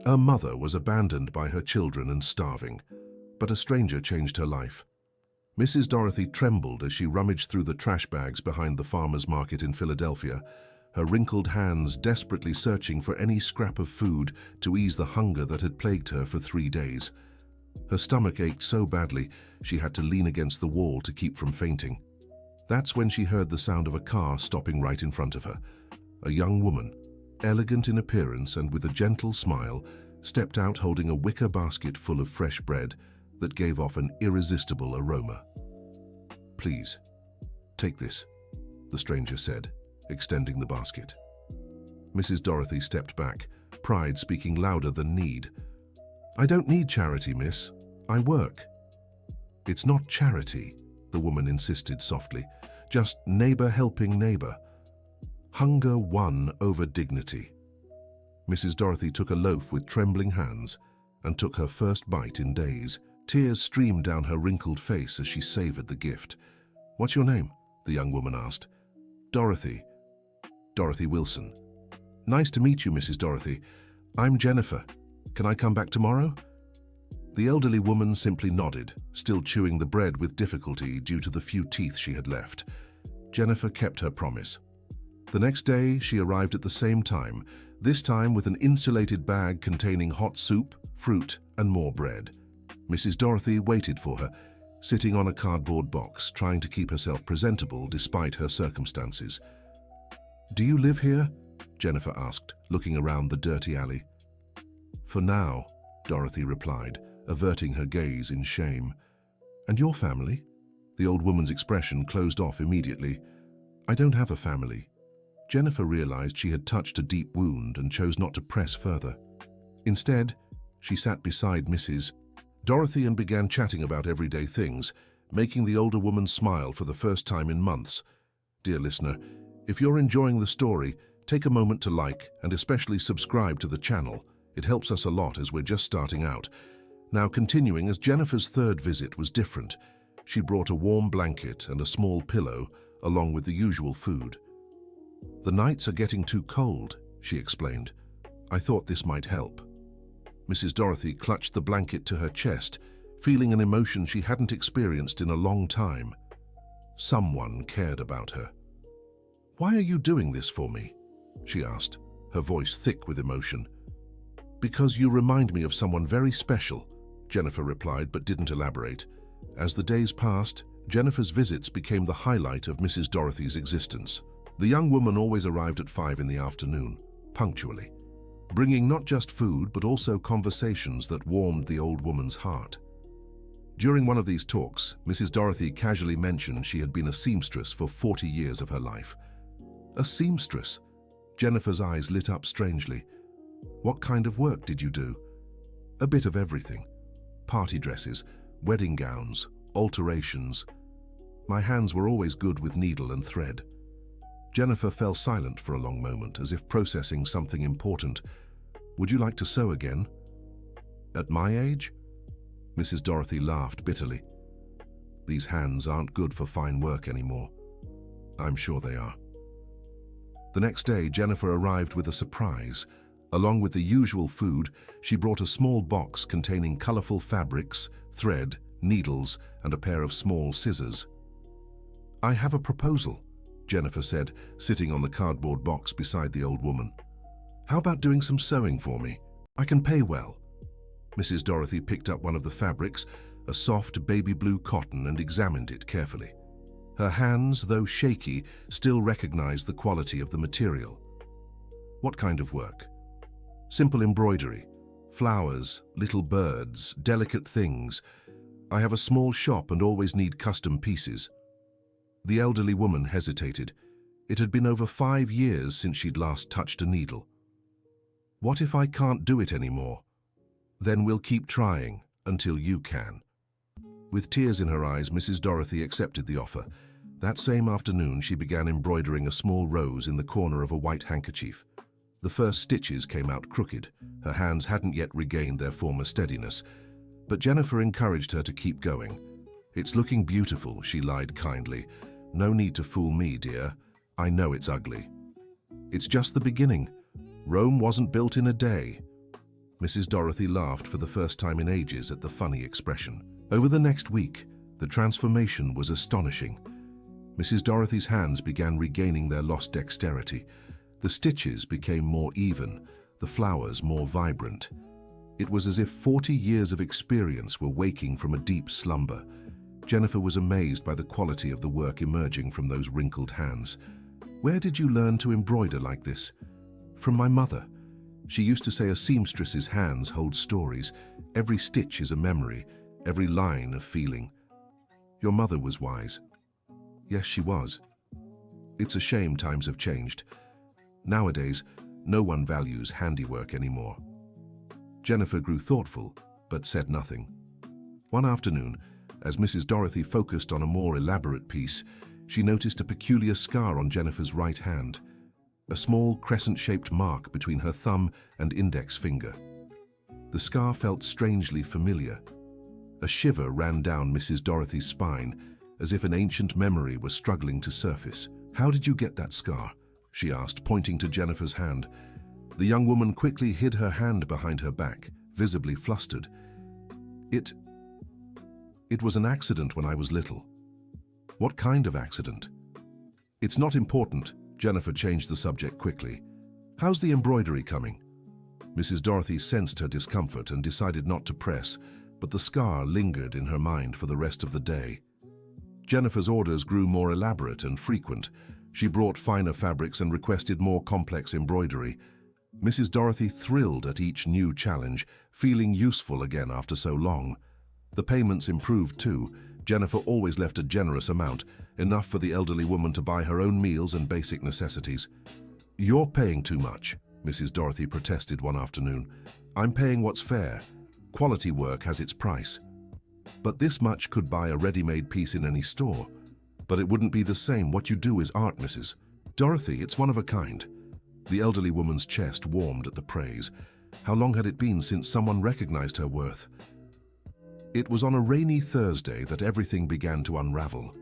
Her mother was abandoned by her children and starving, but a stranger changed her life. Mrs. Dorothy trembled as she rummaged through the trash bags behind the farmer's market in Philadelphia, her wrinkled hands desperately searching for any scrap of food to ease the hunger that had plagued her for 3 days. Her stomach ached so badly she had to lean against the wall to keep from fainting. That's when she heard the sound of a car stopping right in front of her. A young woman, elegant in appearance and with a gentle smile, stepped out holding a wicker basket full of fresh bread that gave off an irresistible aroma. "Please, take this," the stranger said, extending the basket. Mrs. Dorothy stepped back, pride speaking louder than need. "I don't need charity, miss. I work." "It's not charity," the woman insisted softly. "Just neighbor helping neighbor. Hunger won over dignity." Mrs. Dorothy took a loaf with trembling hands and took her first bite in days. Tears streamed down her wrinkled face as she savored the gift. "What's your name?" the young woman asked. "Dorothy. Dorothy Wilson." "Nice to meet you, Mrs. Dorothy. I'm Jennifer. Can I come back tomorrow?" The elderly woman simply nodded, still chewing the bread with difficulty due to the few teeth she had left. Jennifer kept her promise. The next day, she arrived at the same time, this time with an insulated bag containing hot soup, fruit, and more bread. Mrs. Dorothy waited for her, sitting on a cardboard box, trying to keep herself presentable despite her circumstances. "Do you live here?" Jennifer asked, looking around the dirty alley. "For now," Dorothy replied, averting her gaze in shame. "And your family?" The old woman's expression closed off immediately. "I don't have a family." Jennifer realized she had touched a deep wound and chose not to press further. Instead, she sat beside Mrs. Dorothy and began chatting about everyday things, making the older woman smile for the first time in months. Dear listener, if you're enjoying the story, take a moment to like and especially subscribe to the channel. It helps us a lot as we're just starting out. Now continuing, as Jennifer's third visit was different. She brought a warm blanket and a small pillow, along with the usual food. "The nights are getting too cold," she explained. "I thought this might help." Mrs. Dorothy clutched the blanket to her chest, feeling an emotion she hadn't experienced in a long time. Someone cared about her. "Why are you doing this for me?" she asked, her voice thick with emotion. "Because you remind me of someone very special," Jennifer replied, but didn't elaborate. As the days passed, Jennifer's visits became the highlight of Mrs. Dorothy's existence. The young woman always arrived at 5 in the afternoon, punctually, bringing not just food but also conversations that warmed the old woman's heart. During one of these talks, Mrs. Dorothy casually mentioned she had been a seamstress for 40 years of her life. A seamstress? Jennifer's eyes lit up strangely. "What kind of work did you do?" "A bit of everything. Party dresses, wedding gowns, alterations. My hands were always good with needle and thread." Jennifer fell silent for a long moment, as if processing something important. "Would you like to sew again?" "At my age?" Mrs. Dorothy laughed bitterly. "These hands aren't good for fine work anymore." "I'm sure they are." The next day, Jennifer arrived with a surprise. Along with the usual food, she brought a small box containing colorful fabrics, thread, needles, and a pair of small scissors. "I have a proposal," Jennifer said, sitting on the cardboard box beside the old woman. "How about doing some sewing for me? I can pay well." Mrs. Dorothy picked up one of the fabrics, a soft baby blue cotton, and examined it carefully. Her hands, though shaky, still recognized the quality of the material. "What kind of work?" "Simple embroidery. Flowers, little birds, delicate things. I have a small shop and always need custom pieces." The elderly woman hesitated. It had been over 5 years since she'd last touched a needle. "What if I can't do it anymore?" "Then we'll keep trying until you can." With tears in her eyes, Mrs. Dorothy accepted the offer. That same afternoon, she began embroidering a small rose in the corner of a white handkerchief. The first stitches came out crooked. Her hands hadn't yet regained their former steadiness. But Jennifer encouraged her to keep going. "It's looking beautiful," she lied kindly. "No need to fool me, dear. I know it's ugly." "It's just the beginning. Rome wasn't built in a day." Mrs. Dorothy laughed for the first time in ages at the funny expression. Over the next week, the transformation was astonishing. Mrs. Dorothy's hands began regaining their lost dexterity. The stitches became more even, the flowers more vibrant. It was as if 40 years of experience were waking from a deep slumber. Jennifer was amazed by the quality of the work emerging from those wrinkled hands. "Where did you learn to embroider like this?" "From my mother. She used to say a seamstress's hands hold stories. Every stitch is a memory, every line a feeling." "Your mother was wise." "Yes, she was. It's a shame times have changed. Nowadays, no one values handiwork anymore." Jennifer grew thoughtful, but said nothing. One afternoon, as Mrs. Dorothy focused on a more elaborate piece, she noticed a peculiar scar on Jennifer's right hand, a small crescent-shaped mark between her thumb and index finger. The scar felt strangely familiar. A shiver ran down Mrs. Dorothy's spine, as if an ancient memory was struggling to surface. "How did you get that scar?" she asked, pointing to Jennifer's hand. The young woman quickly hid her hand behind her back, visibly flustered. It was an accident when I was little." "What kind of accident?" "It's not important." Jennifer changed the subject quickly. "How's the embroidery coming?" Mrs. Dorothy sensed her discomfort and decided not to press, but the scar lingered in her mind for the rest of the day. Jennifer's orders grew more elaborate and frequent. She brought finer fabrics and requested more complex embroidery. Mrs. Dorothy thrilled at each new challenge, feeling useful again after so long. The payments improved too. Jennifer always left a generous amount, enough for the elderly woman to buy her own meals and basic necessities. "You're paying too much," Mrs. Dorothy protested one afternoon. "I'm paying what's fair. Quality work has its price." "But this much could buy a ready-made piece in any store." "But it wouldn't be the same. What you do is art, Mrs. Dorothy. It's one of a kind." The elderly woman's chest warmed at the praise. How long had it been since someone recognized her worth? It was on a rainy Thursday that everything began to unravel.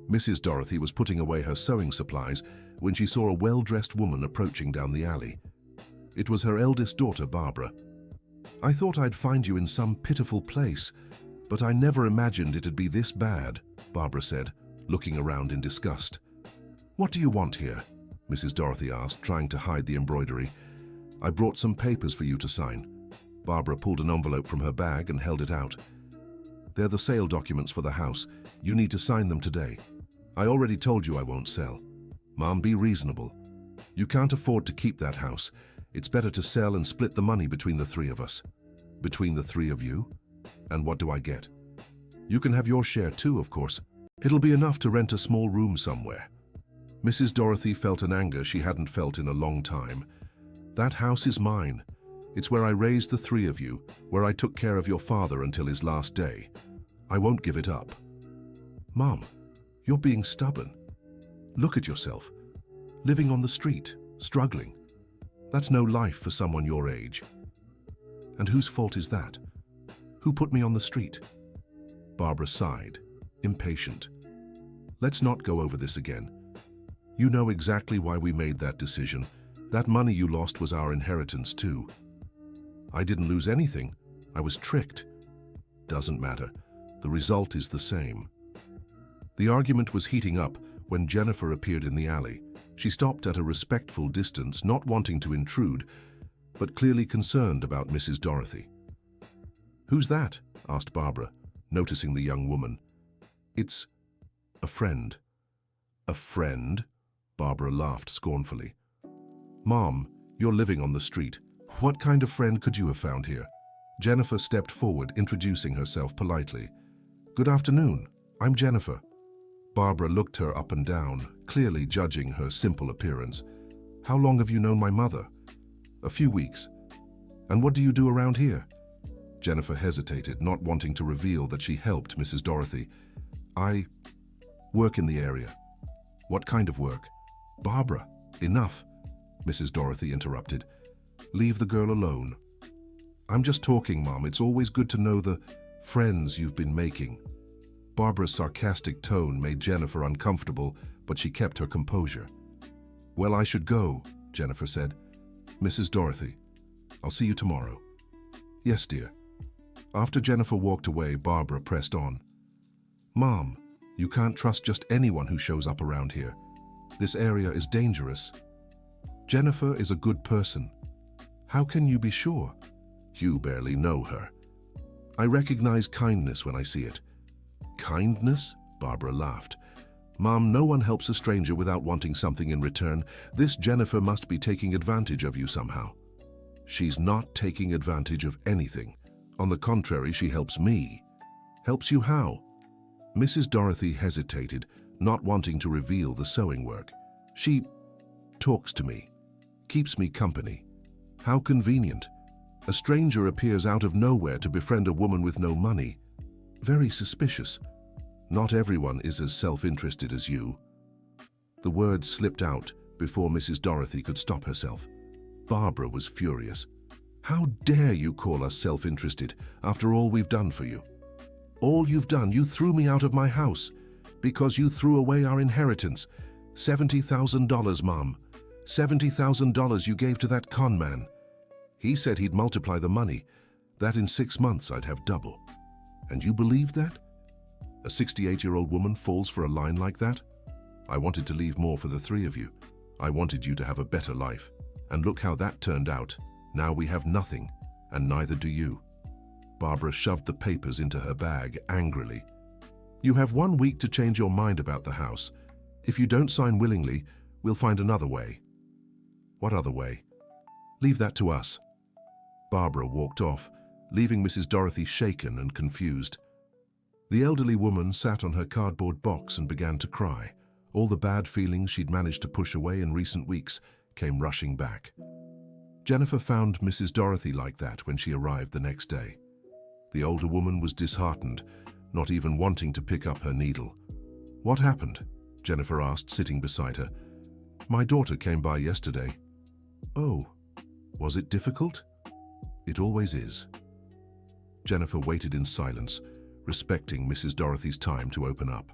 Mrs. Dorothy was putting away her sewing supplies when she saw a well-dressed woman approaching down the alley. It was her eldest daughter, Barbara. "I thought I'd find you in some pitiful place, but I never imagined it'd be this bad," Barbara said, looking around in disgust. "What do you want here?" Mrs. Dorothy asked, trying to hide the embroidery. "I brought some papers for you to sign." Barbara pulled an envelope from her bag and held it out. "They're the sale documents for the house. You need to sign them today." "I already told you I won't sell." "Mom, be reasonable. You can't afford to keep that house. It's better to sell and split the money between the three of us." "Between the three of you? And what do I get?" "You can have your share too, of course. It'll be enough to rent a small room somewhere." Mrs. Dorothy felt an anger she hadn't felt in a long time. "That house is mine. It's where I raised the three of you, where I took care of your father until his last day. I won't give it up." "Mom, you're being stubborn. Look at yourself. Living on the street, struggling. That's no life for someone your age." "And whose fault is that? Who put me on the street?" Barbara sighed, impatient. "Let's not go over this again. You know exactly why we made that decision. That money you lost was our inheritance too." "I didn't lose anything. I was tricked." "Doesn't matter. The result is the same." The argument was heating up when Jennifer appeared in the alley. She stopped at a respectful distance, not wanting to intrude, but clearly concerned about Mrs. Dorothy. "Who's that?" asked Barbara, noticing the young woman. "It's a friend." "A friend?" Barbara laughed scornfully. "Mom, you're living on the street. What kind of friend could you have found here?" Jennifer stepped forward, introducing herself politely. "Good afternoon. I'm Jennifer." Barbara looked her up and down, clearly judging her simple appearance. "How long have you known my mother?" "A few weeks." "And what do you do around here?" Jennifer hesitated, not wanting to reveal that she helped Mrs. Dorothy. "I work in the area." "What kind of work?" "Barbara, enough," Mrs. Dorothy interrupted. "Leave the girl alone." "I'm just talking, Mom. It's always good to know the friends you've been making." Barbara's sarcastic tone made Jennifer uncomfortable, but she kept her composure. "Well, I should go," Jennifer said. "Mrs. Dorothy, I'll see you tomorrow." Yes, dear. After Jennifer walked away, Barbara pressed on. Mom, you can't trust just anyone who shows up around here. This area is dangerous. Jennifer is a good person. How can you be sure? You barely know her. I recognize kindness when I see it. Kindness? Barbara laughed. Mom, no one helps a stranger without wanting something in return. This Jennifer must be taking advantage of you somehow. She's not taking advantage of anything. On the contrary, she helps me. Helps you how? Mrs. Dorothy hesitated, not wanting to reveal the sewing work. She talks to me, keeps me company. How convenient. A stranger appears out of nowhere to befriend a woman with no money. Very suspicious. Not everyone is as self-interested as you. The words slipped out before Mrs. Dorothy could stop herself. Barbara was furious. How dare you call us self-interested after all we've done for you? All you've done, you threw me out of my house because you threw away our inheritance. $70,000, Mom. $70,000 you gave to that con man. He said he'd multiply the money, that in 6 months I'd have double. And you believe that? A 68-year-old woman falls for a line like that? I wanted to leave more for the three of you. I wanted you to have a better life. And look how that turned out. Now we have nothing, and neither do you. Barbara shoved the papers into her bag angrily. You have 1 week to change your mind about the house. If you don't sign willingly, we'll find another way. What other way? Leave that to us. Barbara walked off, leaving Mrs. Dorothy shaken and confused. The elderly woman sat on her cardboard box and began to cry. All the bad feelings she'd managed to push away in recent weeks came rushing back. Jennifer found Mrs. Dorothy like that when she arrived the next day. The older woman was disheartened, not even wanting to pick up her needle. What happened? Jennifer asked, sitting beside her. My daughter came by yesterday. Oh, was it difficult? It always is. Jennifer waited in silence, respecting Mrs. Dorothy's time to open up.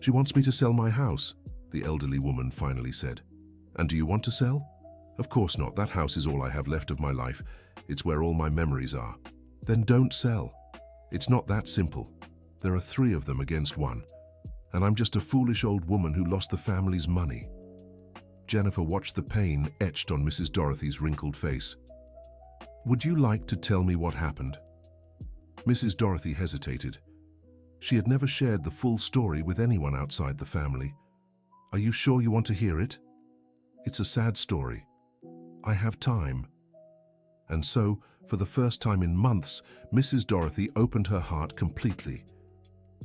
She wants me to sell my house, the elderly woman finally said. And do you want to sell? Of course not. That house is all I have left of my life. It's where all my memories are. Then don't sell. It's not that simple. There are 3 of them against 1. And I'm just a foolish old woman who lost the family's money. Jennifer watched the pain etched on Mrs. Dorothy's wrinkled face. Would you like to tell me what happened? Mrs. Dorothy hesitated. She had never shared the full story with anyone outside the family. Are you sure you want to hear it? It's a sad story. I have time. And so, for the first time in months, Mrs. Dorothy opened her heart completely.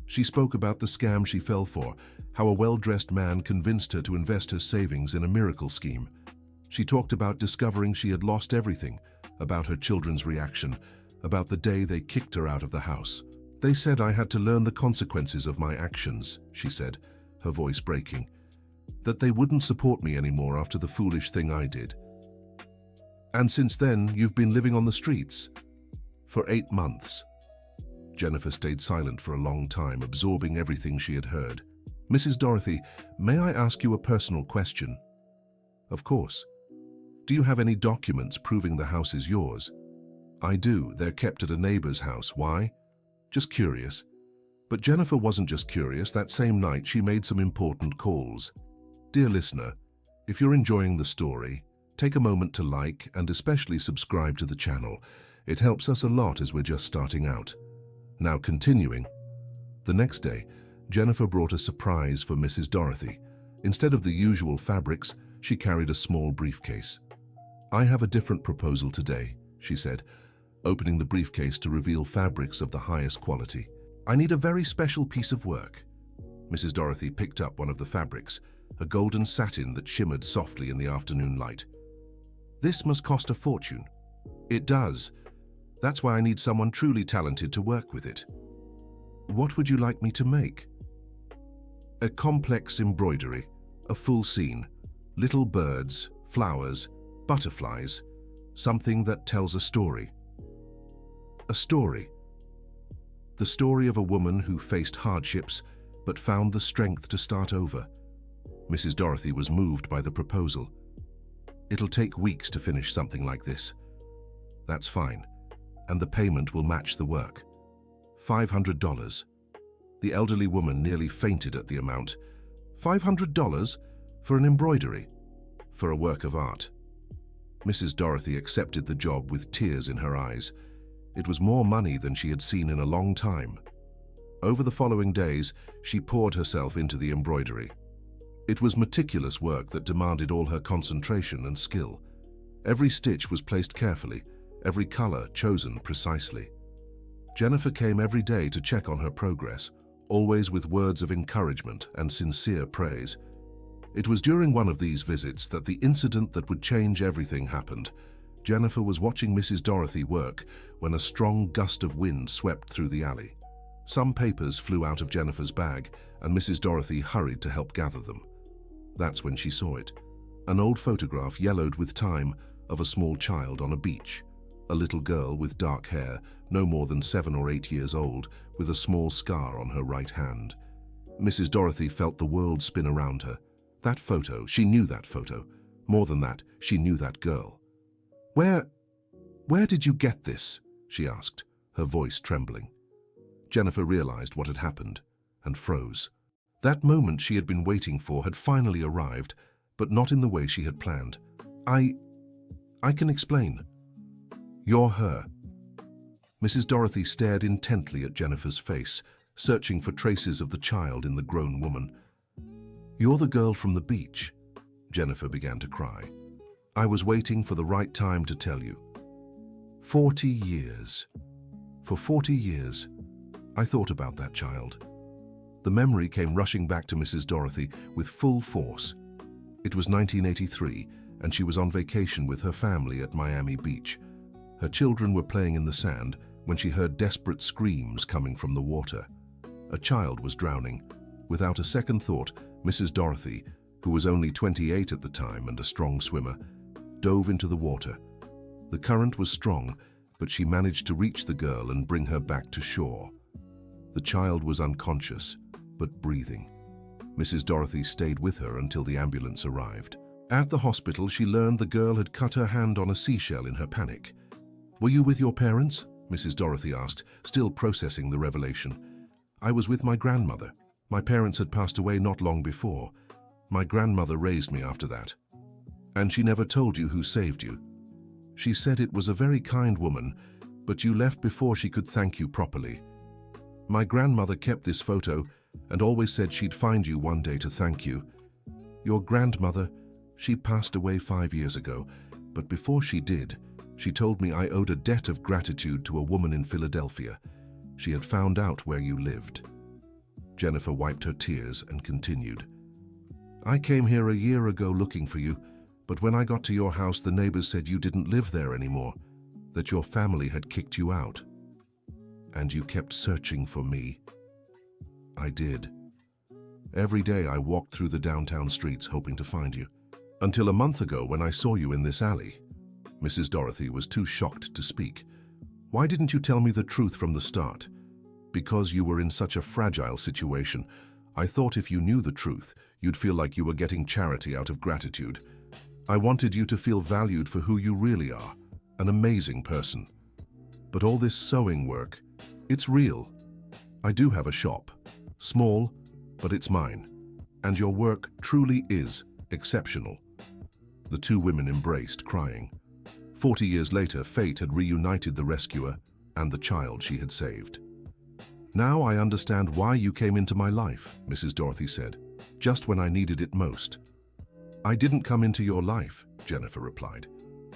She spoke about the scam she fell for, how a well-dressed man convinced her to invest her savings in a miracle scheme. She talked about discovering she had lost everything, about her children's reaction, about the day they kicked her out of the house. They said I had to learn the consequences of my actions, she said, her voice breaking. That they wouldn't support me anymore after the foolish thing I did. And since then, you've been living on the streets? For 8 months. Jennifer stayed silent for a long time, absorbing everything she had heard. Mrs. Dorothy, may I ask you a personal question? Of course. Do you have any documents proving the house is yours? I do. They're kept at a neighbor's house. Why? Just curious. But Jennifer wasn't just curious. That same night, she made some important calls. Dear listener, if you're enjoying the story, take a moment to like and especially subscribe to the channel. It helps us a lot as we're just starting out. Now continuing. The next day, Jennifer brought a surprise for Mrs. Dorothy. Instead of the usual fabrics, she carried a small briefcase. I have a different proposal today, she said, opening the briefcase to reveal fabrics of the highest quality. I need a very special piece of work. Mrs. Dorothy picked up one of the fabrics, a golden satin that shimmered softly in the afternoon light. This must cost a fortune. It does. That's why I need someone truly talented to work with it. What would you like me to make? A complex embroidery, a full scene, little birds, flowers, butterflies, something that tells a story. A story. The story of a woman who faced hardships but found the strength to start over. Mrs. Dorothy was moved by the proposal. It'll take weeks to finish something like this. That's fine. and the payment will match the work. $500. The elderly woman nearly fainted at the amount. $500 for an embroidery, for a work of art. Mrs. Dorothy accepted the job with tears in her eyes. It was more money than she had seen in a long time. Over the following days, she poured herself into the embroidery. It was meticulous work that demanded all her concentration and skill. Every stitch was placed carefully, every color chosen precisely. Jennifer came every day to check on her progress, always with words of encouragement and sincere praise. It was during one of these visits that the incident that would change everything happened. Jennifer was watching Mrs. Dorothy work when a strong gust of wind swept through the alley. Some papers flew out of Jennifer's bag, and Mrs. Dorothy hurried to help gather them. That's when she saw it. An old photograph, yellowed with time, of a small child on a beach. A little girl with dark hair, no more than 7 or 8 years old, with a small scar on her right hand. Mrs. Dorothy felt the world spin around her. That photo, she knew that photo. More than that, she knew that girl. Where did you get this?" she asked, her voice trembling. Jennifer realized what had happened and froze. That moment she had been waiting for had finally arrived, but not in the way she had planned. I can explain. You're her." Mrs. Dorothy stared intently at Jennifer's face, searching for traces of the child in the grown woman. "You're the girl from the beach." Jennifer began to cry. "I was waiting for the right time to tell you. 40 years. For 40 years, I thought about that child." The memory came rushing back to Mrs. Dorothy with full force. It was 1983, and she was on vacation with her family at Miami Beach. Her children were playing in the sand when she heard desperate screams coming from the water. A child was drowning. Without a second thought, Mrs. Dorothy, who was only 28 at the time and a strong swimmer, dove into the water. The current was strong, but she managed to reach the girl and bring her back to shore. The child was unconscious, but breathing. Mrs. Dorothy stayed with her until the ambulance arrived. At the hospital, she learned the girl had cut her hand on a seashell in her panic. "Were you with your parents?" Mrs. Dorothy asked, still processing the revelation. "I was with my grandmother. My parents had passed away not long before. My grandmother raised me after that." "And she never told you who saved you?" "She said it was a very kind woman, but you left before she could thank you properly. My grandmother kept this photo and always said she'd find you one day to thank you. Your grandmother, she passed away 5 years ago, but before she did, she told me I owed a debt of gratitude to a woman in Philadelphia. She had found out where you lived." Jennifer wiped her tears and continued. "I came here a year ago looking for you, but when I got to your house, the neighbors said you didn't live there anymore, that your family had kicked you out. And you kept searching for me." "I did. Every day I walked through the downtown streets hoping to find you. Until a month ago when I saw you in this alley." Mrs. Dorothy was too shocked to speak. "Why didn't you tell me the truth from the start?" "Because you were in such a fragile situation. I thought if you knew the truth, you'd feel like you were getting charity out of gratitude. I wanted you to feel valued for who you really are, an amazing person. But all this sewing work, it's real. I do have a shop. Small, but it's mine. And your work truly is exceptional." The two women embraced, crying. 40 years later, fate had reunited the rescuer and the child she had saved. "Now I understand why you came into my life," Mrs. Dorothy said, "just when I needed it most." "I didn't come into your life," Jennifer replied.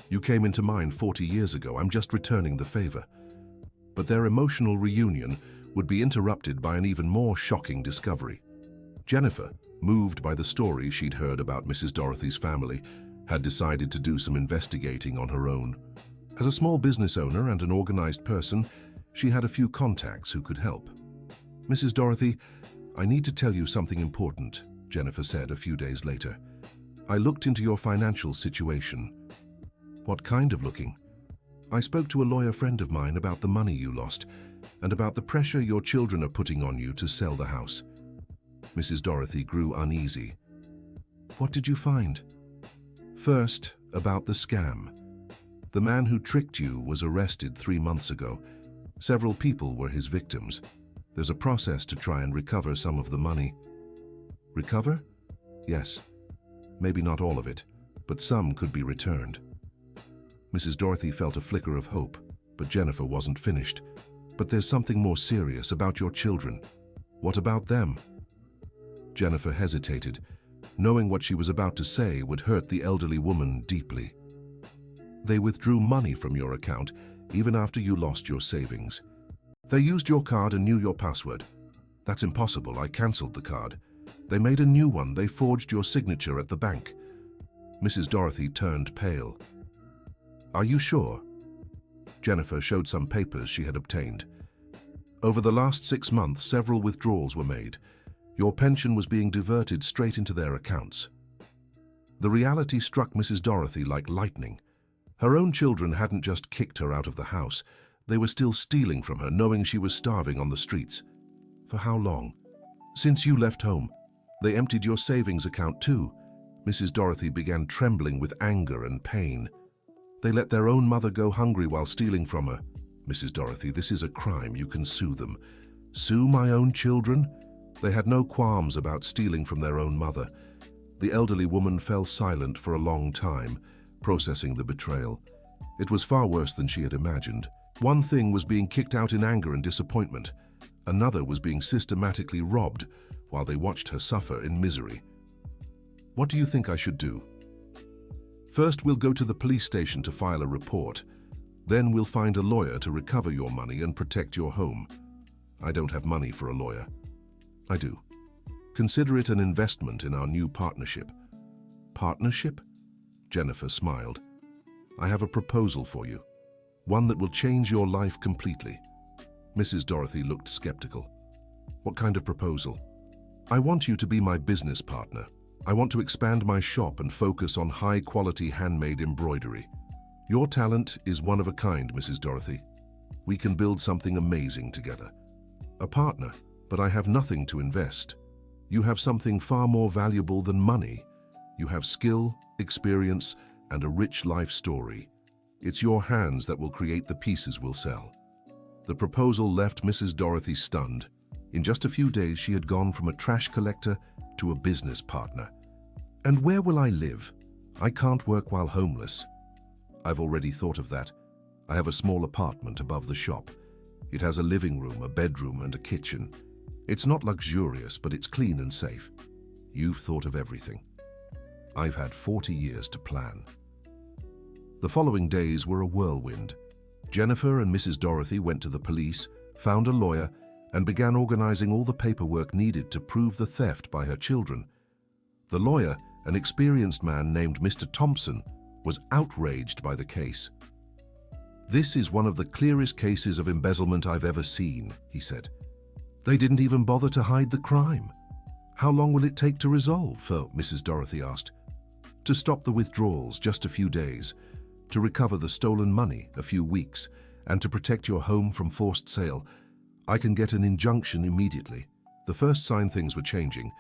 "You came into mine 40 years ago. I'm just returning the favor." But their emotional reunion would be interrupted by an even more shocking discovery. Jennifer, moved by the story she'd heard about Mrs. Dorothy's family, had decided to do some investigating on her own. As a small business owner and an organized person, she had a few contacts who could help. "Mrs. Dorothy, I need to tell you something important," Jennifer said a few days later. "I looked into your financial situation." "What kind of looking?" "I spoke to a lawyer friend of mine about the money you lost and about the pressure your children are putting on you to sell the house." Mrs. Dorothy grew uneasy. "What did you find?" "First, about the scam. The man who tricked you was arrested 3 months ago. Several people were his victims. There's a process to try and recover some of the money. Recover? Yes. Maybe not all of it, but some could be returned. Mrs. Dorothy felt a flicker of hope, but Jennifer wasn't finished. But there's something more serious about your children. What about them? Jennifer hesitated, knowing what she was about to say would hurt the elderly woman deeply. They withdrew money from your account even after you lost your savings. They used your card and knew your password. That's impossible. I cancelled the card. They made a new one. They forged your signature at the bank. Mrs. Dorothy turned pale. Are you sure? Jennifer showed some papers she had obtained. Over the last 6 months, several withdrawals were made. Your pension was being diverted straight into their accounts. The reality struck Mrs. Dorothy like lightning. Her own children hadn't just kicked her out of the house. They were still stealing from her, knowing she was starving on the streets. For how long? Since you left home. They emptied your savings account too. Mrs. Dorothy began trembling with anger and pain. They let their own mother go hungry while stealing from her. Mrs. Dorothy, this is a crime. You can sue them. Sue my own children? They had no qualms about stealing from their own mother. The elderly woman fell silent for a long time, processing the betrayal. It was far worse than she had imagined. One thing was being kicked out in anger and disappointment. Another was being systematically robbed while they watched her suffer in misery. What do you think I should do? First, we'll go to the police station to file a report. Then we'll find a lawyer to recover your money and protect your home. I don't have money for a lawyer. I do. Consider it an investment in our new partnership. Partnership? Jennifer smiled. I have a proposal for you. One that will change your life completely. Mrs. Dorothy looked skeptical. What kind of proposal? I want you to be my business partner. I want to expand my shop and focus on high-quality handmade embroidery. Your talent is one of a kind, Mrs. Dorothy. We can build something amazing together. A partner, but I have nothing to invest. You have something far more valuable than money. You have skill, experience, and a rich life story. It's your hands that will create the pieces we'll sell. The proposal left Mrs. Dorothy stunned. In just a few days, she had gone from a trash collector to a business partner. And where will I live? I can't work while homeless. I've already thought of that. I have a small apartment above the shop. It has a living room, a bedroom, and a kitchen. It's not luxurious, but it's clean and safe. You've thought of everything. I've had 40 years to plan. The following days were a whirlwind. Jennifer and Mrs. Dorothy went to the police, found a lawyer, and began organizing all the paperwork needed to prove the theft by her children. The lawyer, an experienced man named Mr. Thompson, was outraged by the case. This is one of the clearest cases of embezzlement I've ever seen, he said. They didn't even bother to hide the crime. How long will it take to resolve? Mrs. Dorothy asked. To stop the withdrawals, just a few days. To recover the stolen money, a few weeks. And to protect your home from forced sale. I can get an injunction immediately. The first sign things were changing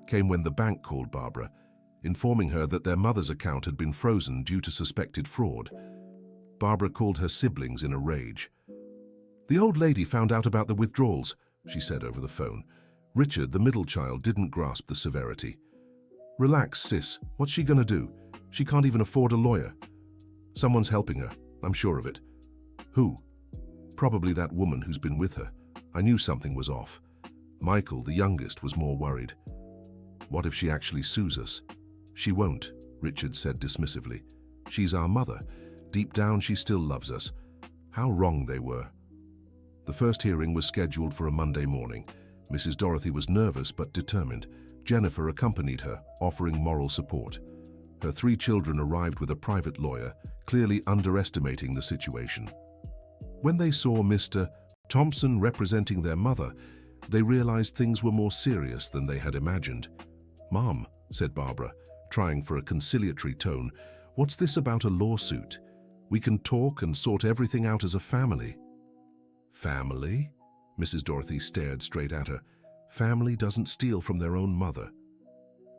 came when the bank called Barbara, informing her that their mother's account had been frozen due to suspected fraud. Barbara called her siblings in a rage. The old lady found out about the withdrawals, she said over the phone. Richard, the middle child, didn't grasp the severity. Relax, sis. What's she gonna do? She can't even afford a lawyer. Someone's helping her, I'm sure of it. Who? Probably that woman who's been with her. I knew something was off. Michael, the youngest, was more worried. What if she actually sues us? She won't, Richard said dismissively. She's our mother. Deep down, she still loves us. How wrong they were. The first hearing was scheduled for a Monday morning. Mrs. Dorothy was nervous but determined. Jennifer accompanied her, offering moral support. Her 3 children arrived with a private lawyer, clearly underestimating the situation. When they saw Mr. Thompson representing their mother, they realized things were more serious than they had imagined. Mom, said Barbara, trying for a conciliatory tone, what's this about a lawsuit? We can talk and sort everything out as a family. Family? Mrs. Dorothy stared straight at her. Family doesn't steal from their own mother.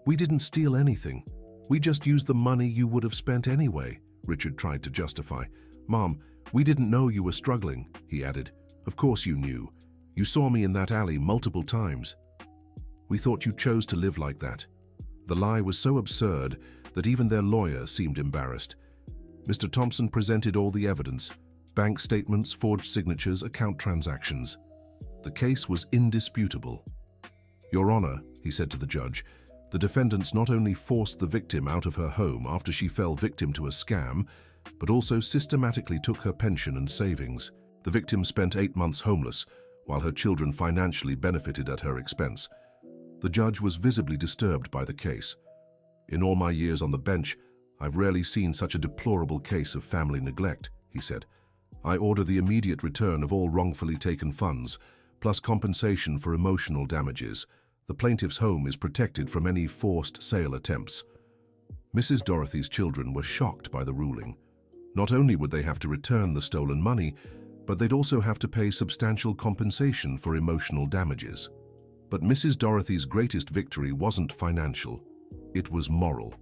We didn't steal anything. We just used the money you would have spent anyway, Richard tried to justify. "Mom, we didn't know you were struggling," he added. "Of course you knew. You saw me in that alley multiple times. We thought you chose to live like that." The lie was so absurd that even their lawyer seemed embarrassed. Mr. Thompson presented all the evidence: bank statements, forged signatures, account transactions. The case was indisputable. "Your Honor," he said to the judge, "the defendants not only forced the victim out of her home after she fell victim to a scam, but also systematically took her pension and savings. The victim spent 8 months homeless, while her children financially benefited at her expense." The judge was visibly disturbed by the case. "In all my years on the bench, I've rarely seen such a deplorable case of family neglect," he said. "I order the immediate return of all wrongfully taken funds, plus compensation for emotional damages. The plaintiff's home is protected from any forced sale attempts." Mrs. Dorothy's children were shocked by the ruling. Not only would they have to return the stolen money, but they'd also have to pay substantial compensation for emotional damages. But Mrs. Dorothy's greatest victory wasn't financial, it was moral.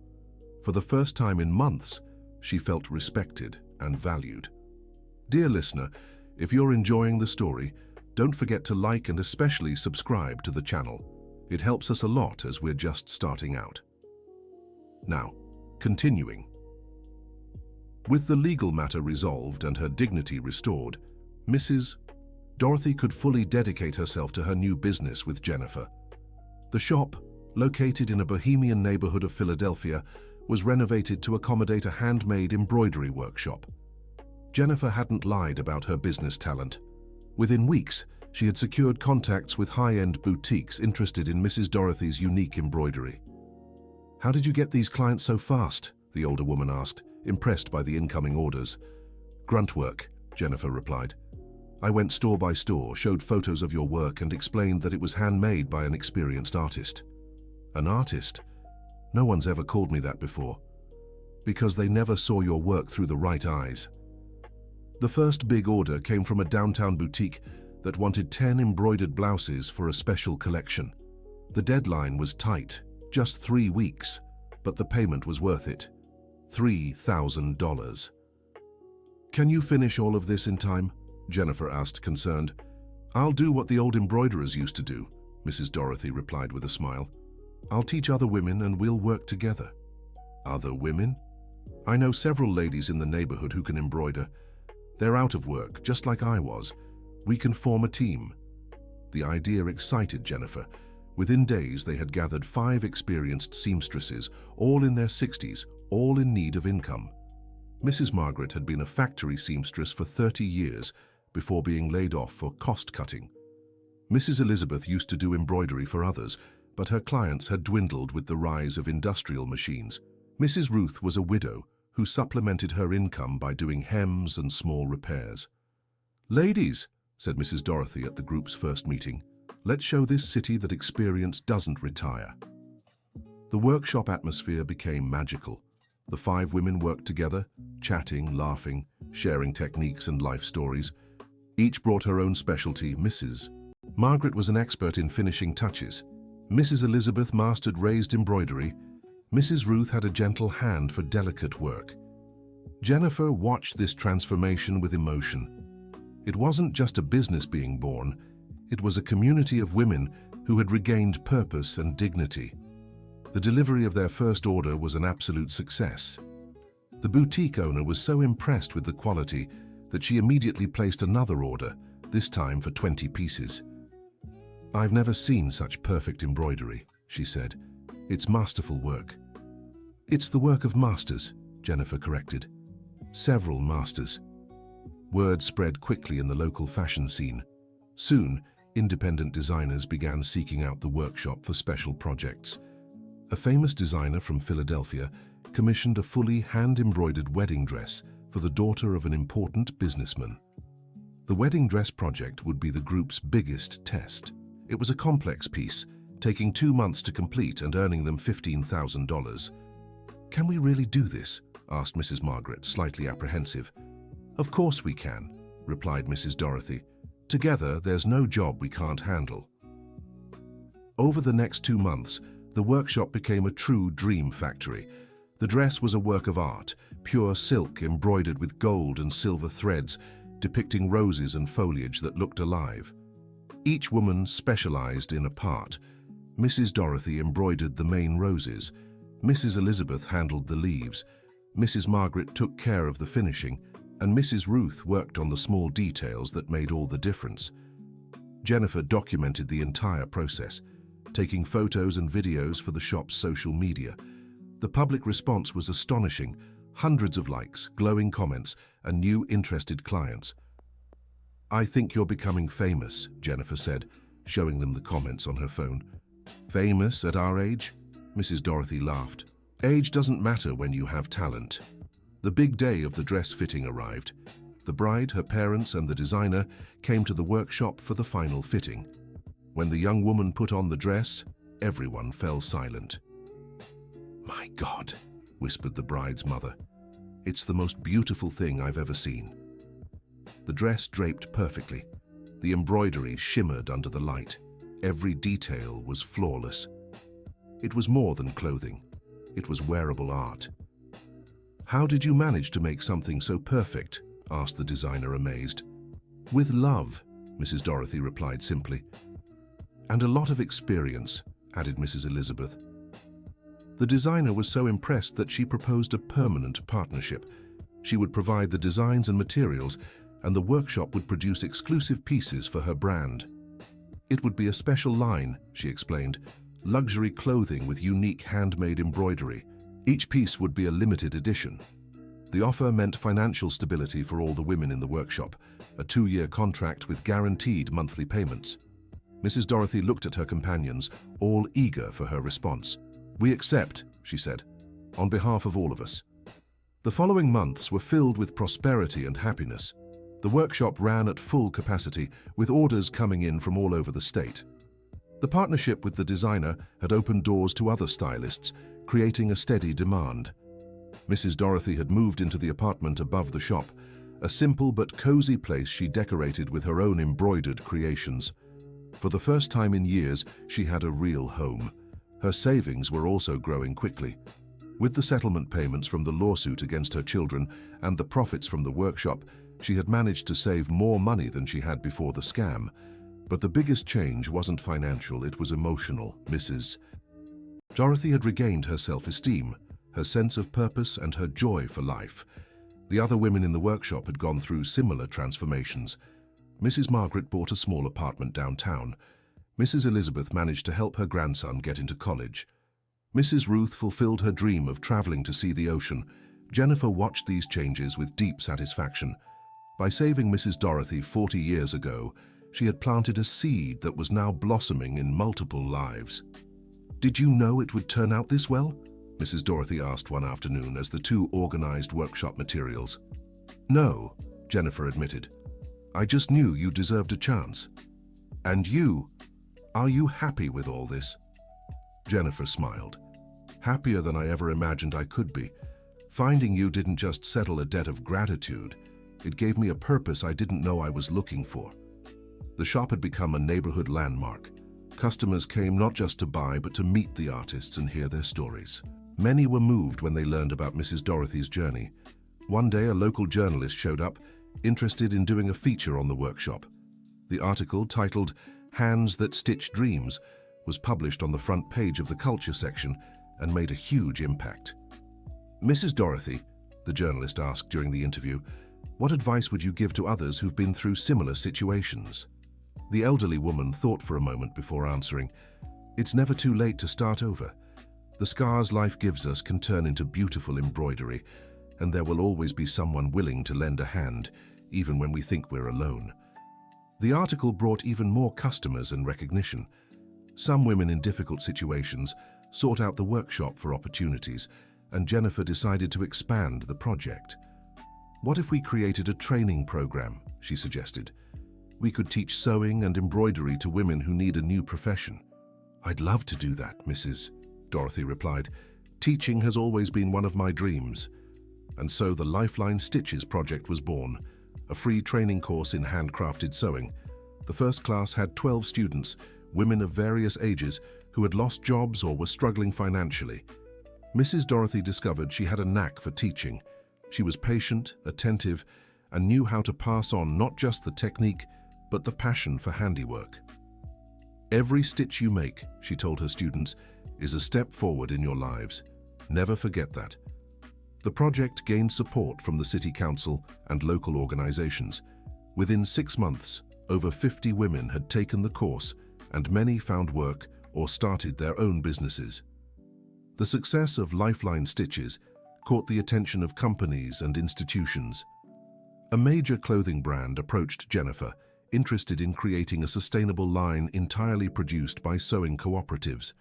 For the first time in months, she felt respected and valued. Dear listener, if you're enjoying the story, don't forget to like and especially subscribe to the channel. It helps us a lot as we're just starting out. Now, continuing. With the legal matter resolved and her dignity restored, Mrs. Dorothy could fully dedicate herself to her new business with Jennifer. The shop, located in a bohemian neighborhood of Philadelphia, was renovated to accommodate a handmade embroidery workshop. Jennifer hadn't lied about her business talent. Within weeks, she had secured contacts with high-end boutiques interested in Mrs. Dorothy's unique embroidery. "How did you get these clients so fast?" the older woman asked, impressed by the incoming orders. "Grunt work," Jennifer replied. "I went store by store, showed photos of your work, and explained that it was handmade by an experienced artist." "An artist? No one's ever called me that before." "Because they never saw your work through the right eyes." The first big order came from a downtown boutique that wanted 10 embroidered blouses for a special collection. The deadline was tight, just 3 weeks, but the payment was worth it. $3,000. "Can you finish all of this in time?" Jennifer asked, concerned. "I'll do what the old embroiderers used to do," Mrs. Dorothy replied with a smile. "I'll teach other women and we'll work together." "Other women?" "I know several ladies in the neighborhood who can embroider. They're out of work, just like I was. We can form a team." The idea excited Jennifer. Within days, they had gathered 5 experienced seamstresses, all in their 60s, all in need of income. Mrs. Margaret had been a factory seamstress for 30 years before being laid off for cost-cutting. Mrs. Elizabeth used to do embroidery for others, but her clients had dwindled with the rise of industrial machines. Mrs. Ruth was a widow who supplemented her income by doing hems and small repairs. "Ladies," said Mrs. Dorothy at the group's first meeting, "let's show this city that experience doesn't retire." The workshop atmosphere became magical. The 5 women worked together, chatting, laughing, sharing techniques and life stories. Each brought her own specialty. Mrs. Margaret was an expert in finishing touches. Mrs. Elizabeth mastered raised embroidery. Mrs. Ruth had a gentle hand for delicate work. Jennifer watched this transformation with emotion. It wasn't just a business being born, it was a community of women who had regained purpose and dignity. The delivery of their first order was an absolute success. The boutique owner was so impressed with the quality that she immediately placed another order, this time for 20 pieces. "I've never seen such perfect embroidery," she said. "It's masterful work." "It's the work of masters," Jennifer corrected. "Several masters." Word spread quickly in the local fashion scene. Soon, independent designers began seeking out the workshop for special projects. A famous designer from Philadelphia commissioned a fully hand-embroidered wedding dress for the daughter of an important businessman. The wedding dress project would be the group's biggest test. It was a complex piece, taking 2 months to complete and earning them $15,000. "Can we really do this?" asked Mrs. Margaret, slightly apprehensive. "Of course we can," replied Mrs. Dorothy. "Together, there's no job we can't handle." Over the next 2 months, the workshop became a true dream factory. The dress was a work of art, pure silk embroidered with gold and silver threads, depicting roses and foliage that looked alive. Each woman specialized in a part. Mrs. Dorothy embroidered the main roses. Mrs. Elizabeth handled the leaves. Mrs. Margaret took care of the finishing, and Mrs. Ruth worked on the small details that made all the difference. Jennifer documented the entire process, taking photos and videos for the shop's social media. The public response was astonishing. Hundreds of likes, glowing comments, and new interested clients. "I think you're becoming famous," Jennifer said, showing them the comments on her phone. "Famous at our age?" Mrs. Dorothy laughed. "Age doesn't matter when you have talent." The big day of the dress fitting arrived. The bride, her parents, and the designer came to the workshop for the final fitting. When the young woman put on the dress, everyone fell silent. "My God," whispered the bride's mother. "It's the most beautiful thing I've ever seen." The dress draped perfectly. The embroidery shimmered under the light. Every detail was flawless. It was more than clothing. It was wearable art. "How did you manage to make something so perfect?" asked the designer, amazed. "With love," Mrs. Dorothy replied simply. "And a lot of experience," added Mrs. Elizabeth. The designer was so impressed that she proposed a permanent partnership. She would provide the designs and materials, and the workshop would produce exclusive pieces for her brand. It would be a special line, she explained, luxury clothing with unique handmade embroidery. Each piece would be a limited edition. The offer meant financial stability for all the women in the workshop, a 2-year contract with guaranteed monthly payments. Mrs. Dorothy looked at her companions, all eager for her response. "We accept," she said, "on behalf of all of us." The following months were filled with prosperity and happiness. The workshop ran at full capacity, with orders coming in from all over the state. The partnership with the designer had opened doors to other stylists, creating a steady demand. Mrs. Dorothy had moved into the apartment above the shop, a simple but cozy place she decorated with her own embroidered creations. For the first time in years, she had a real home. Her savings were also growing quickly. With the settlement payments from the lawsuit against her children and the profits from the workshop, she had managed to save more money than she had before the scam. But the biggest change wasn't financial, it was emotional. Mrs. Dorothy had regained her self-esteem, her sense of purpose, and her joy for life. The other women in the workshop had gone through similar transformations. Mrs. Margaret bought a small apartment downtown. Mrs. Elizabeth managed to help her grandson get into college. Mrs. Ruth fulfilled her dream of traveling to see the ocean. Jennifer watched these changes with deep satisfaction. By saving Mrs. Dorothy 40 years ago, she had planted a seed that was now blossoming in multiple lives. "Did you know it would turn out this well?" Mrs. Dorothy asked one afternoon as the two organized workshop materials. "No," Jennifer admitted. "I just knew you deserved a chance." "And you? Are you happy with all this?" Jennifer smiled. "Happier than I ever imagined I could be. Finding you didn't just settle a debt of gratitude. It gave me a purpose I didn't know I was looking for." The shop had become a neighborhood landmark. Customers came not just to buy, but to meet the artists and hear their stories. Many were moved when they learned about Mrs. Dorothy's journey. One day, a local journalist showed up, interested in doing a feature on the workshop. The article, titled "Hands That Stitch Dreams," was published on the front page of the culture section and made a huge impact. "Mrs. Dorothy," the journalist asked during the interview, "what advice would you give to others who've been through similar situations?" The elderly woman thought for a moment before answering, "It's never too late to start over. The scars life gives us can turn into beautiful embroidery, and there will always be someone willing to lend a hand, even when we think we're alone." The article brought even more customers and recognition. Some women in difficult situations sought out the workshop for opportunities, and Jennifer decided to expand the project. "What if we created a training program?" she suggested. "We could teach sewing and embroidery to women who need a new profession." "I'd love to do that," Mrs. Dorothy replied. "Teaching has always been one of my dreams." And so the Lifeline Stitches project was born, a free training course in handcrafted sewing. The first class had 12 students, women of various ages, who had lost jobs or were struggling financially. Mrs. Dorothy discovered she had a knack for teaching. She was patient, attentive, and knew how to pass on not just the technique, but the passion for handiwork. "Every stitch you make," she told her students, "is a step forward in your lives. Never forget that." The project gained support from the City Council and local organizations. Within 6 months, over 50 women had taken the course, and many found work or started their own businesses. The success of Lifeline Stitches caught the attention of companies and institutions. A major clothing brand approached Jennifer, interested in creating a sustainable line entirely produced by sewing cooperatives.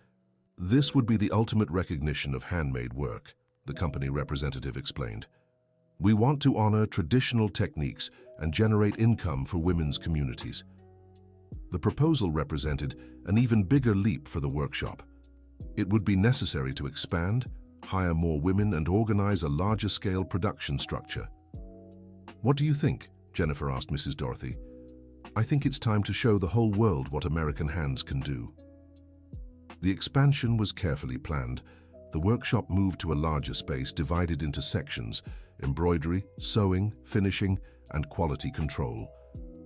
"This would be the ultimate recognition of handmade work," the company representative explained. "We want to honor traditional techniques and generate income for women's communities." The proposal represented an even bigger leap for the workshop. It would be necessary to expand, hire more women, and organize a larger-scale production structure. "What do you think?" Jennifer asked Mrs. Dorothy. "I think it's time to show the whole world what American hands can do." The expansion was carefully planned. The workshop moved to a larger space divided into sections: embroidery, sewing, finishing, and quality control.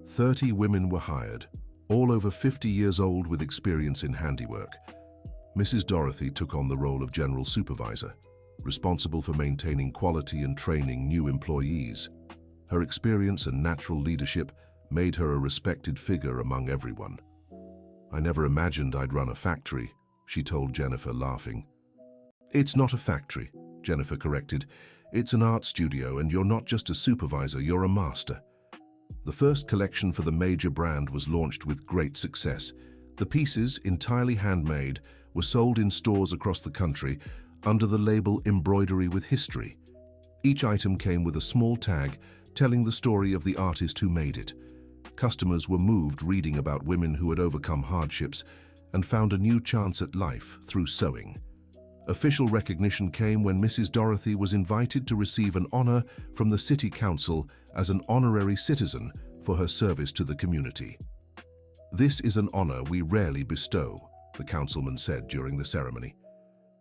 30 women were hired, all over 50 years old with experience in handiwork. Mrs. Dorothy took on the role of general supervisor, responsible for maintaining quality and training new employees. Her experience and natural leadership made her a respected figure among everyone. "I never imagined I'd run a factory," she told Jennifer, laughing. "It's not a factory," Jennifer corrected. "It's an art studio, and you're not just a supervisor, you're a master." The first collection for the major brand was launched with great success. The pieces, entirely handmade, were sold in stores across the country under the label Embroidery with History. Each item came with a small tag telling the story of the artist who made it. Customers were moved reading about women who had overcome hardships and found a new chance at life through sewing. Official recognition came when Mrs. Dorothy was invited to receive an honor from the City Council as an honorary citizen for her service to the community. "This is an honor we rarely bestow," the councilman said during the ceremony.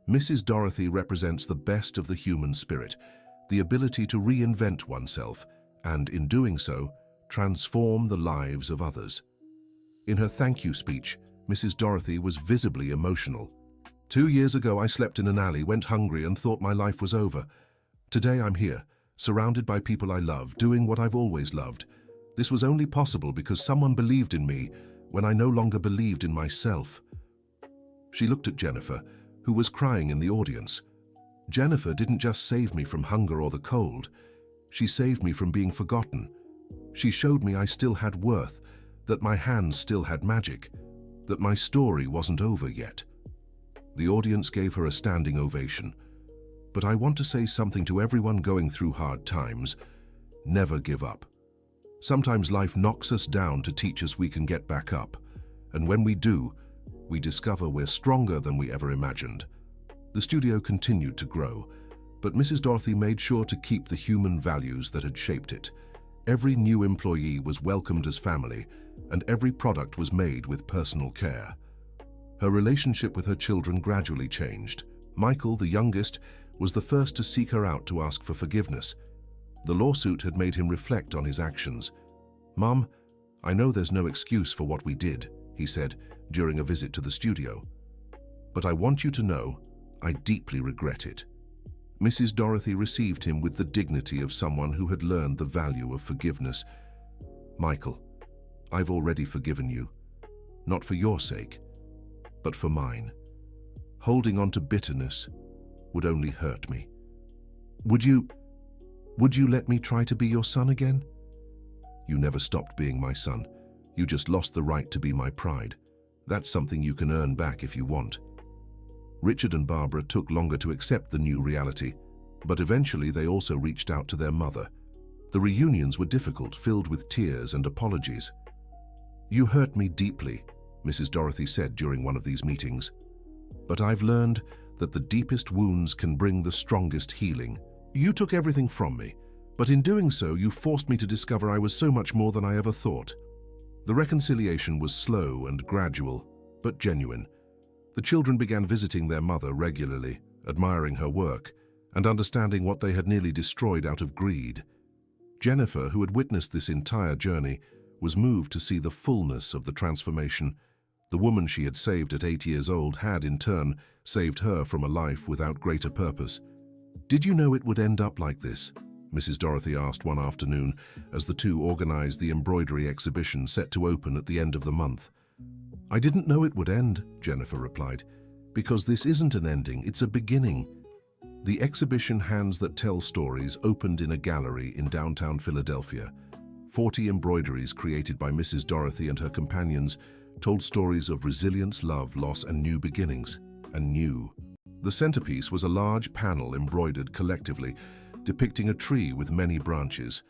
"Mrs. Dorothy represents the best of the human spirit, the ability to reinvent oneself, and in doing so, transform the lives of others." In her thank you speech, Mrs. Dorothy was visibly emotional. "2 years ago, I slept in an alley, went hungry, and thought my life was over. Today, I'm here, surrounded by people I love, doing what I've always loved. This was only possible because someone believed in me when I no longer believed in myself." She looked at Jennifer, who was crying in the audience. "Jennifer didn't just save me from hunger or the cold. She saved me from being forgotten. She showed me I still had worth, that my hands still had magic, that my story wasn't over yet." The audience gave her a standing ovation. "But I want to say something to everyone going through hard times. Never give up. Sometimes life knocks us down to teach us we can get back up. And when we do, we discover we're stronger than we ever imagined." The studio continued to grow, but Mrs. Dorothy made sure to keep the human values that had shaped it. Every new employee was welcomed as family, and every product was made with personal care. Her relationship with her children gradually changed. Michael, the youngest, was the first to seek her out to ask for forgiveness. The lawsuit had made him reflect on his actions. "Mom, I know there's no excuse for what we did," he said during a visit to the studio. "But I want you to know I deeply regret it." Mrs. Dorothy received him with the dignity of someone who had learned the value of forgiveness. "Michael, I've already forgiven you, not for your sake, but for mine. Holding on to bitterness would only hurt me. Would you let me try to be your son again? You never stopped being my son. You just lost the right to be my pride. That's something you can earn back if you want." Richard and Barbara took longer to accept the new reality, but eventually they also reached out to their mother. The reunions were difficult, filled with tears and apologies. "You hurt me deeply," Mrs. Dorothy said during one of these meetings. "But I've learned that the deepest wounds can bring the strongest healing. You took everything from me, but in doing so, you forced me to discover I was so much more than I ever thought." The reconciliation was slow and gradual, but genuine. The children began visiting their mother regularly, admiring her work, and understanding what they had nearly destroyed out of greed. Jennifer, who had witnessed this entire journey, was moved to see the fullness of the transformation. The woman she had saved at 8 years old had, in turn, saved her from a life without greater purpose. "Did you know it would end up like this?" Mrs. Dorothy asked one afternoon as the two organized the embroidery exhibition set to open at the end of the month. "I didn't know it would end," Jennifer replied, "because this isn't an ending, it's a beginning." The exhibition Hands That Tell Stories opened in a gallery in downtown Philadelphia. 40 embroideries created by Mrs. Dorothy and her companions told stories of resilience, love, loss, and new beginnings. And new. The centerpiece was a large panel embroidered collectively, depicting a tree with many branches.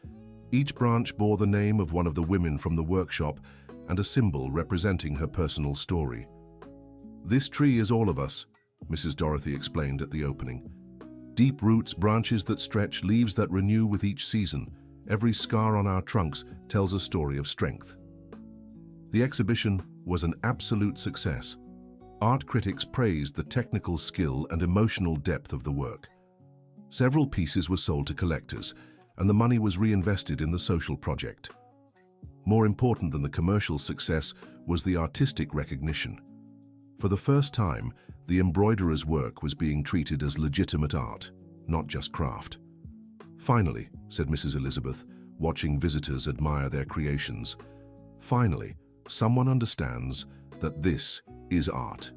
Each branch bore the name of one of the women from the workshop and a symbol representing her personal story. "This tree is all of us," Mrs. Dorothy explained at the opening. "Deep roots, branches that stretch, leaves that renew with each season. Every scar on our trunks tells a story of strength." The exhibition was an absolute success. Art critics praised the technical skill and emotional depth of the work. Several pieces were sold to collectors, and the money was reinvested in the social project. More important than the commercial success was the artistic recognition. For the first time, the embroiderer's work was being treated as legitimate art, not just craft. "Finally," said Mrs. Elizabeth, watching visitors admire their creations, "finally, someone understands that this is art."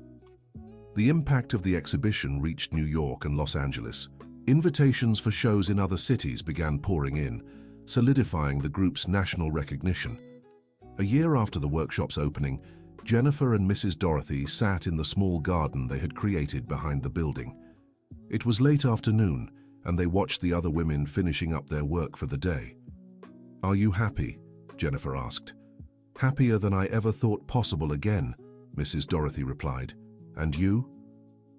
The impact of the exhibition reached New York and Los Angeles. Invitations for shows in other cities began pouring in, solidifying the group's national recognition. A year after the workshop's opening, Jennifer and Mrs. Dorothy sat in the small garden they had created behind the building. It was late afternoon, and they watched the other women finishing up their work for the day. "Are you happy?" Jennifer asked. "Happier than I ever thought possible again," Mrs. Dorothy replied. "And you?"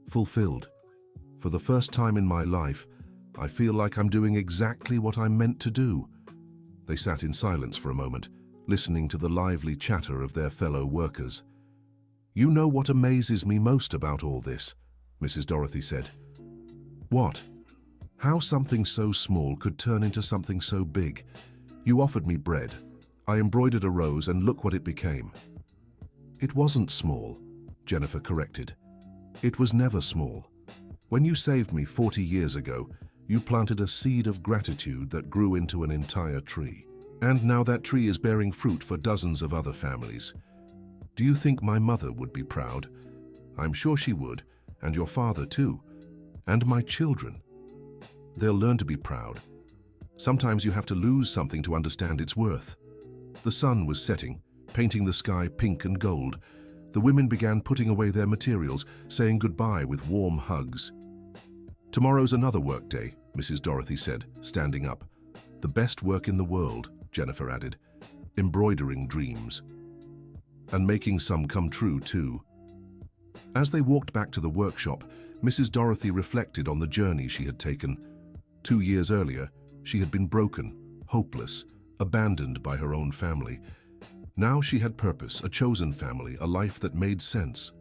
"Fulfilled. For the first time in my life, I feel like I'm doing exactly what I'm meant to do." They sat in silence for a moment, listening to the lively chatter of their fellow workers. "You know what amazes me most about all this," Mrs. Dorothy said. "What?" "How something so small could turn into something so big. You offered me bread. I embroidered a rose and look what it became." "It wasn't small," Jennifer corrected. "It was never small. When you saved me 40 years ago, you planted a seed of gratitude that grew into an entire tree. And now that tree is bearing fruit for dozens of other families. Do you think my mother would be proud? I'm sure she would, and your father too. And my children. They'll learn to be proud. Sometimes you have to lose something to understand its worth." The sun was setting, painting the sky pink and gold. The women began putting away their materials, saying goodbye with warm hugs. "Tomorrow's another work day," Mrs. Dorothy said, standing up. "The best work in the world," Jennifer added, "embroidering dreams. And making some come true, too." As they walked back to the workshop, Mrs. Dorothy reflected on the journey she had taken. 2 years earlier, she had been broken, hopeless, abandoned by her own family. Now she had purpose, a chosen family, a life that made sense.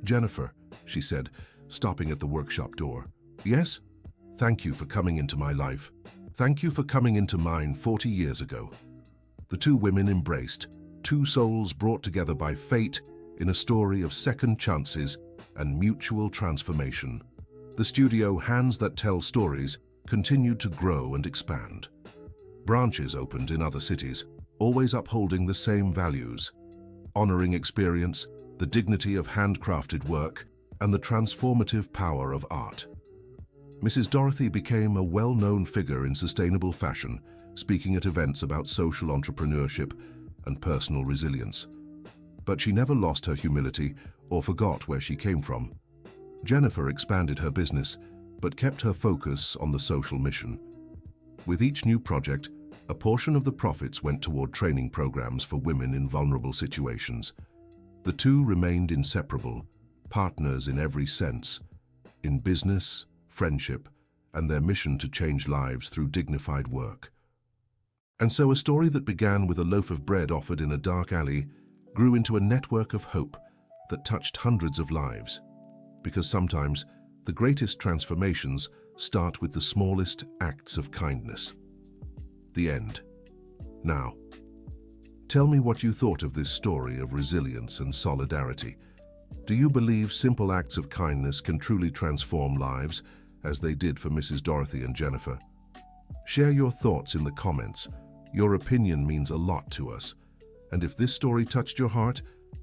"Jennifer," she said, stopping at the workshop door. "Yes? Thank you for coming into my life. Thank you for coming into mine 40 years ago." The two women embraced, two souls brought together by fate in a story of second chances and mutual transformation. The studio Hands That Tell Stories continued to grow and expand. Branches opened in other cities, always upholding the same values: honoring experience, the dignity of handcrafted work, and the transformative power of art. Mrs. Dorothy became a well-known figure in sustainable fashion, speaking at events about social entrepreneurship and personal resilience. But she never lost her humility or forgot where she came from. Jennifer expanded her business, but kept her focus on the social mission. With each new project, a portion of the profits went toward training programs for women in vulnerable situations. The two remained inseparable, partners in every sense, in business, friendship, and their mission to change lives through dignified work. And so a story that began with a loaf of bread offered in a dark alley grew into a network of hope that touched hundreds of lives. Because sometimes The greatest transformations start with the smallest acts of kindness. The end. Now, tell me what you thought of this story of resilience and solidarity. Do you believe simple acts of kindness can truly transform lives, as they did for Mrs. Dorothy and Jennifer? Share your thoughts in the comments. Your opinion means a lot to us. And if this story touched your heart,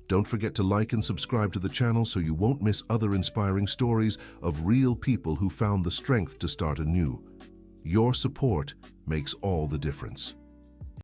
don't forget to like and subscribe to the channel so you won't miss other inspiring stories of real people who found the strength to start anew. Your support makes all the difference.